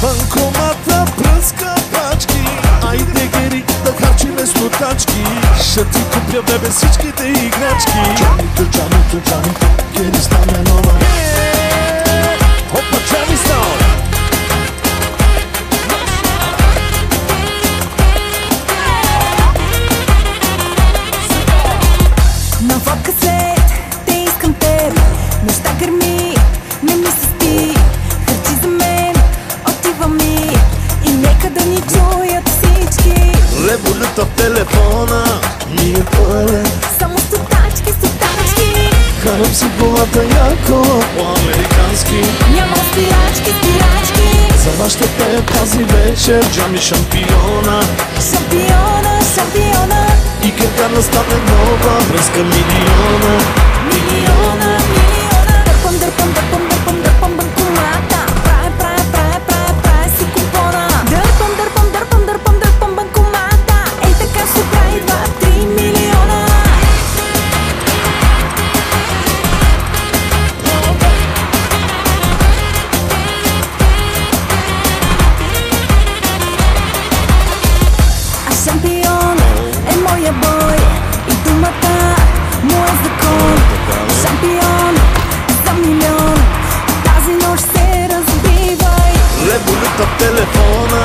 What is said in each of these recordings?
Банкомата пръска пачки, айде гери да харчиме стотачки. Ще ти купя, бебе, всичките играчки. Джамито, джамито, джамито, гери стане нова. Хопа, Джами стал. На водка след, те искам теб. Неща гърми, не ми се спи. Харчи за мен, отива ми. И нека да ни чуят всички. Революта в телефона ми е пълен. Само стотачки, стотачки. Карам си главата яко, по-американски. Няма спирачки, спирачки. За вас ще пея тази вечер, Джами шампиона. Шампиона, шампиона. И къркана стане нова, връзка милиона. Милиона, милиона. Дърпам, дърпам, дърпам, дърпам, дърпам банкомата. Правя си купона. Дърпам, дърпам, дърпам, дърпам, дърпам банкомата. Ей така ще прави 2-3 милиона. А шампион е моя бой. И думата му е закон. Шампион за милион. Тази нощ се разбивай. Революта в телефона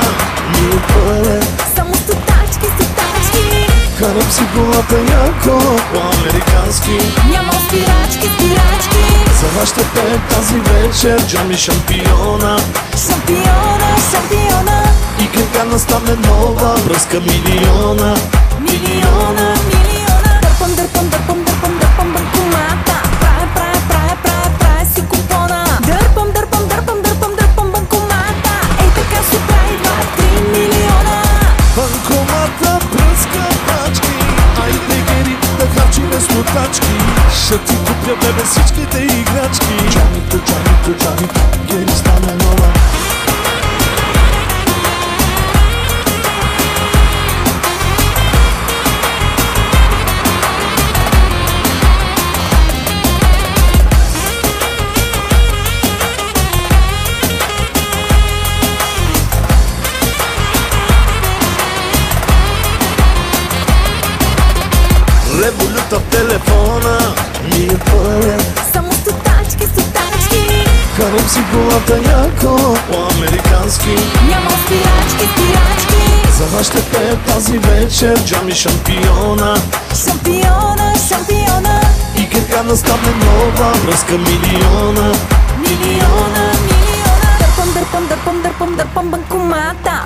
ми е пълен. Само стотачки, стотачки. Карам си главата яко, по-американски. Няма спирачки, спирачки. За вас ще пея тази вечер, Джами шампиона. Шампиона, шампиона. И къркана стане нова, връзка милиона. Милиона, милиона. Дърпам, дърпам, дърпам, дърпам, дърпам банкомата. Правя си купона. Дърпам, дърпам, дърпам, дърпам, дърпам банкомата. Ей така ще прави 2-3 милиона. Банкомата пръска пачки, айде гери да харчиме стотачки. Ще ти купя, бебе, всичките играчки. Джамито, джамито, джамито, гери стане нова. Революта в телефона ми е пълен. Само стотачки, стотачки. Карам си главата яко, по-американски. Няма спирачки, спирачки. За вас ще пея тази вечер, Джами шампиона. Шампиона, шампиона. И къркана стане нова, връзка милиона. Милиона, милиона. Дърпам, дърпам, дърпам, дърпам, дърпам банкомата.